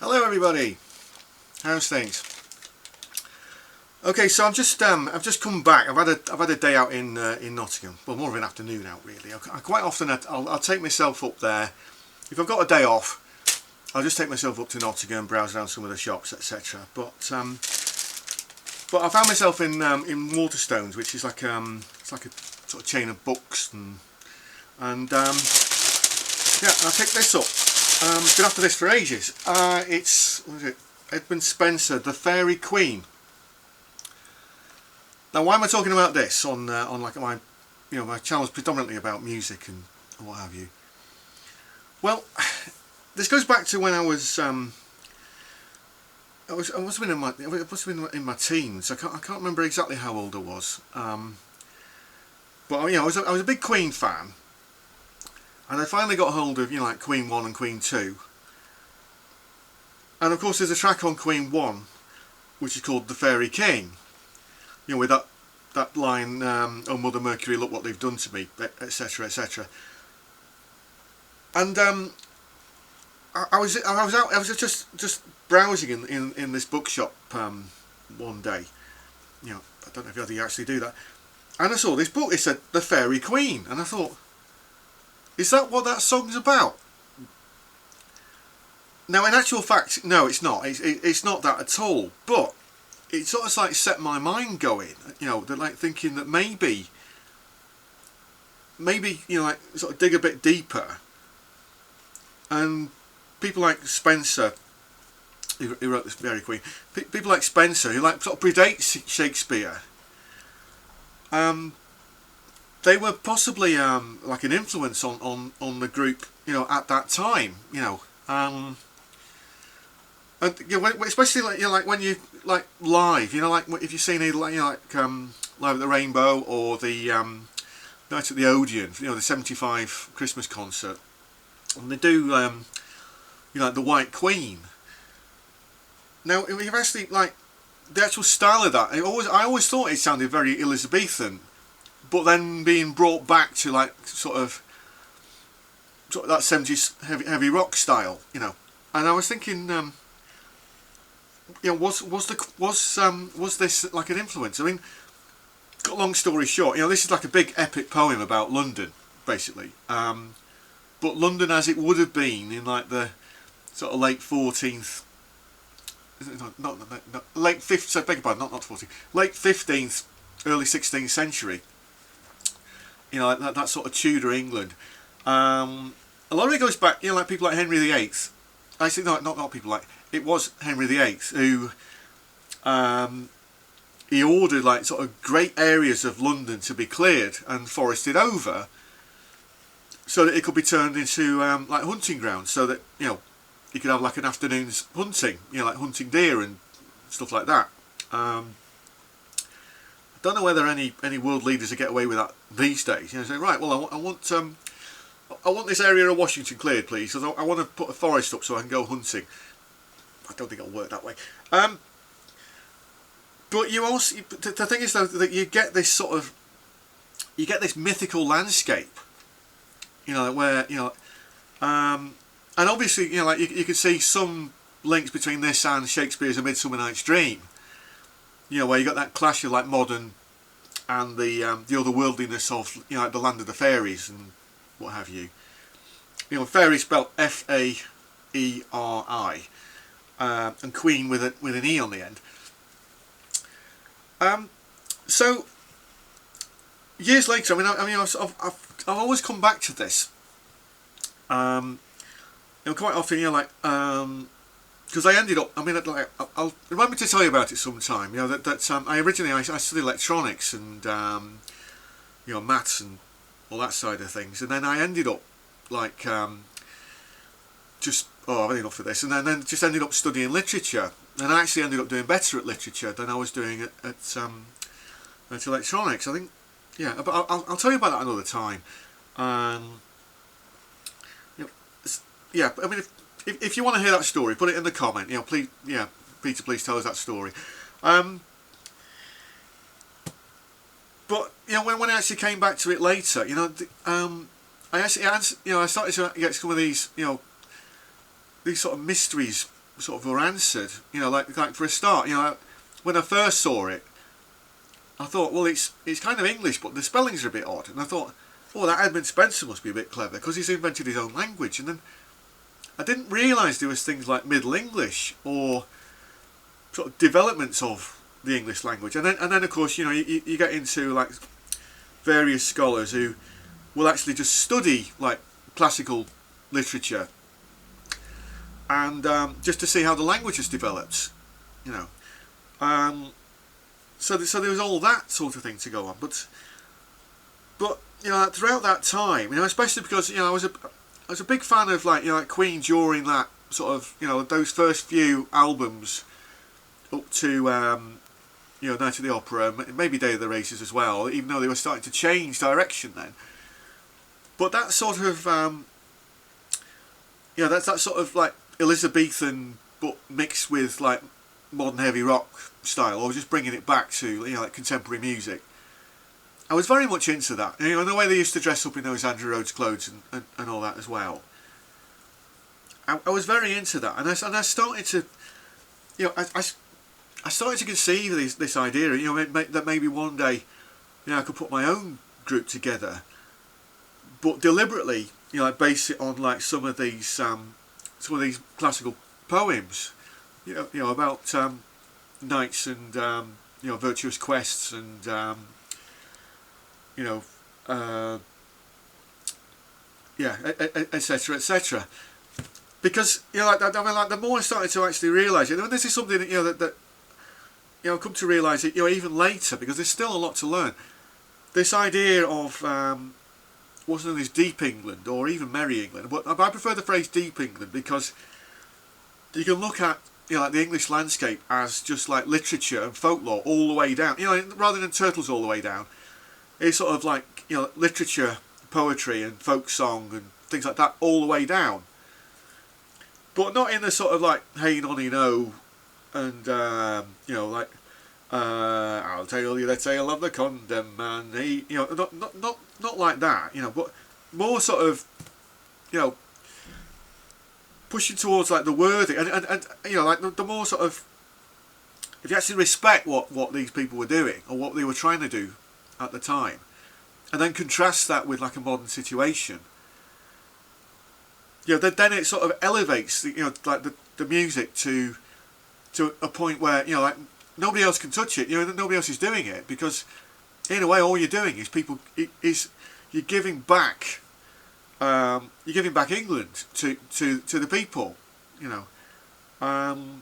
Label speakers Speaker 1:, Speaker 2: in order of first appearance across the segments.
Speaker 1: Hello everybody, how's things? Okay, so I've just come back. I've had a day out in Nottingham. Well, more of an afternoon out really. I quite often I'll take myself up there. If I've got a day off, I'll just take myself up to Nottingham, browse around some of the shops, etc. But I found myself in Waterstones, which is like it's like a sort of chain of books and yeah, I picked this up. Been after this for ages. It's, what is it? Edmund Spenser, The Faerie Queene. Now, why am I talking about this on like my, my channel's predominantly about music and what have you. Well, this goes back to when I must have been in my teens. I can't remember exactly how old I was. But I was a big Queen fan. And I finally got hold of, like Queen 1 and Queen 2. And of course there's a track on Queen 1 which is called The Faerie Queene. With that line, oh Mother Mercury, look what they've done to me, etc, etc. And I was just browsing in this bookshop one day. I don't know if you actually do that. And I saw this book, it said The Faerie Queene, and I thought, is that what that song's about? Now, in actual fact, no, it's not. It's not that at all. But it sort of like set my mind going. Like thinking that maybe, like sort of dig a bit deeper. And people like Spenser, who wrote this Faerie Queene, people like Spenser, who like sort of predates Shakespeare. They were possibly like an influence on the group, at that time, and especially like when you like live, like if you've seen it, like Live at the Rainbow or the Night at the Odeon, the '75 Christmas concert, and they do like the White Queen. Now, you've actually like the actual style of that. I always thought it sounded very Elizabethan. But then being brought back to like sort of that '70s heavy rock style, and I was thinking, was this like an influence? I mean, got long story short, this is like a big epic poem about London, basically. But London as it would have been in like the sort of late 14th, late 5th. So beg your pardon, not 14th, late 15th, early 16th century. That sort of Tudor England. A lot of it goes back, like people like Henry VIII. Actually, not people like, it was Henry VIII who he ordered like sort of great areas of London to be cleared and forested over, so that it could be turned into like hunting grounds, so that you could have like an afternoon's hunting, like hunting deer and stuff like that. Don't know whether any world leaders will get away with that these days. Say, right, well, I want this area of Washington cleared, please, because I want to put a forest up so I can go hunting. I don't think it'll work that way. But you also, the thing is though, that you get this mythical landscape, where and obviously, like you could see some links between this and Shakespeare's A Midsummer Night's Dream. Where you got that clash of like modern and the otherworldliness of like the land of the fairies and what have you. Fairy spelled Faeri, and Queen with an E on the end. So years later, I've always come back to this. Quite often, like. Because I ended up, I'll remember to tell you about it sometime. I originally I studied electronics and maths and all that side of things, and then I ended up like I've had enough of this, and then just ended up studying literature, and I actually ended up doing better at literature than I was doing at electronics. I think, but I'll tell you about that another time. If you want to hear that story, put it in the comment. Please, Peter, please tell us that story. But when I actually came back to it later, I started to get some of these, these sort of mysteries sort of were answered. You know, like for a start, you know, when I first saw it, I thought, well, it's kind of English, but the spellings are a bit odd. And I thought, oh, that Edmund Spenser must be a bit clever because he's invented his own language. And then I didn't realise there was things like Middle English or sort of developments of the English language. And then of course, you know, you get into like various scholars who will actually just study like classical literature and just to see how the language has developed, you know. So there was all that sort of thing to go on, but you know, throughout that time, you know, especially because, you know, I was a big fan of like, you know, like Queen during that sort of, you know, those first few albums up to you know, Night at the Opera, maybe Day of the Races as well, even though they were starting to change direction then. But that sort of you know, that's that sort of like Elizabethan but mixed with like modern heavy rock style, or just bringing it back to, you know, like contemporary music. I was very much into that. You know, and the way they used to dress up in those Andrew Rhodes clothes and all that as well. I was very into that, and I started to, you know, I started to conceive this idea, you know, that maybe one day, you know, I could put my own group together, but deliberately, you know, like base it on like some of these classical poems, you know about knights and you know, virtuous quests and you know, yeah, etc., etc. Because, you know, like, I mean, like the more I started to actually realise, you know, and this is something that, you know, that you know, I've come to realise it, you know, even later, because there's still a lot to learn. This idea of what's known as Deep England or even Merry England, but I prefer the phrase Deep England because you can look at, you know, like the English landscape as just like literature and folklore all the way down, you know, rather than turtles all the way down. It's sort of like, you know, literature, poetry and folk song and things like that all the way down. But not in the sort of like hey nonny no and you know, like I'll tell you the tale of the condemned man. He, you know, not like that, you know, but more sort of, you know, pushing towards like the worthy and you know, like the more sort of, if you actually respect what these people were doing or what they were trying to do at the time, and then contrast that with like a modern situation, you know, then it sort of elevates the, you know, like the music to a point where, you know, like nobody else can touch it, you know, nobody else is doing it, because in a way all you're doing is you're giving back England to the people, you know, and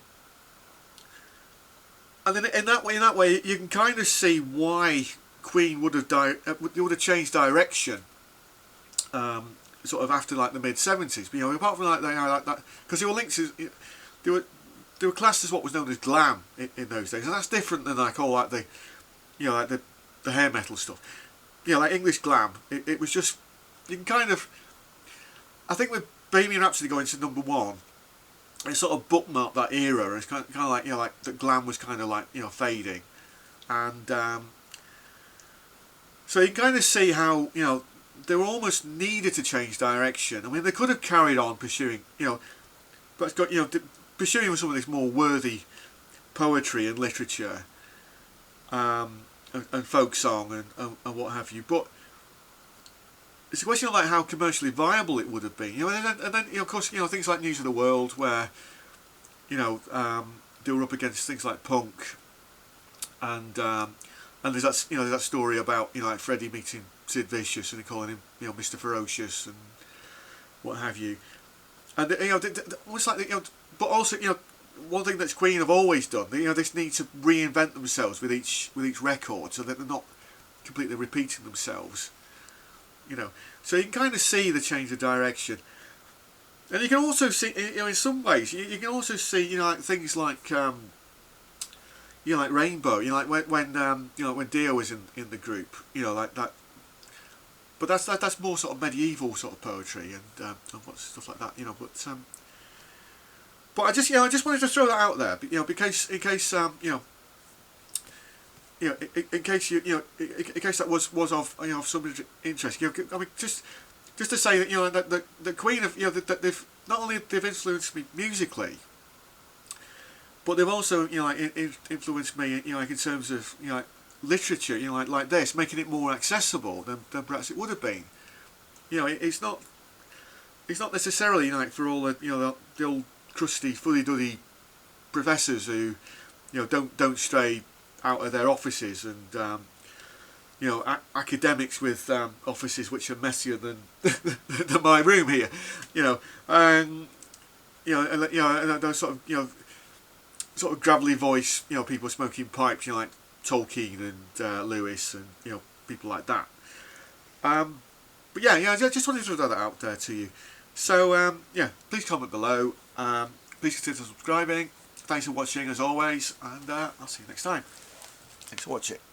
Speaker 1: then in that way you can kind of see why Queen would have changed direction sort of after like the mid-70s, but, you know, apart from like that, because they were linked to, they were classed as what was known as glam in those days, and that's different than like all like the, you know, like the hair metal stuff. You know, like English glam, it was just, you can kind of, I think with Bohemian Rhapsody going to #1, it sort of bookmarked that era. It's kind of like, you know, like the glam was kind of like, you know, fading, and so you can kind of see how, you know, they were almost needed to change direction. I mean, they could have carried on pursuing, you know, but it's got, you know, pursuing some of this more worthy poetry and literature, and folk song and what have you. But it's a question of like how commercially viable it would have been, you know. And then you know, of course, you know, things like News of the World, where, you know, they were up against things like punk, and there's that, you know, there's that story about, you know, like Freddie meeting Sid Vicious and calling him, you know, Mr. Ferocious and what have you. And, you know, almost like, you know, but also, you know, one thing that Queen have always done, you know, they need to reinvent themselves with each record, so that they're not completely repeating themselves, you know. So you can kind of see the change of direction, and you can also see, you know, in some ways, you can also see, you know, like things like, you know, like Rainbow, you know, like when you know, when Dio was in the group, you know, like that. But that's more sort of medieval sort of poetry and what stuff like that, you know. But I just, you know, I just wanted to throw that out there, you know, because in case you know, in case you know, in case that was of, you know, of some interest, you know, I mean, just to say that, you know, that the Queen of, you know, that they've not only they've influenced me musically, but they've also, you know, like influenced me, you know, like in terms of, you know, like literature, you know, like this, making it more accessible than perhaps it would have been. You know, it's not necessarily, you know, like for all the, you know, the old crusty fuddy-duddy professors who, you know, don't stray out of their offices, and you know, academics with offices which are messier than than my room here, you know, you know, and, you know, and those sort of, you know, sort of gravelly voice, you know, people smoking pipes, you know, like Tolkien and Lewis, and, you know, people like that. But yeah, I just wanted to throw that out there to you. So yeah, please comment below. Please consider subscribing. Thanks for watching as always, and I'll see you next time. Thanks for watching.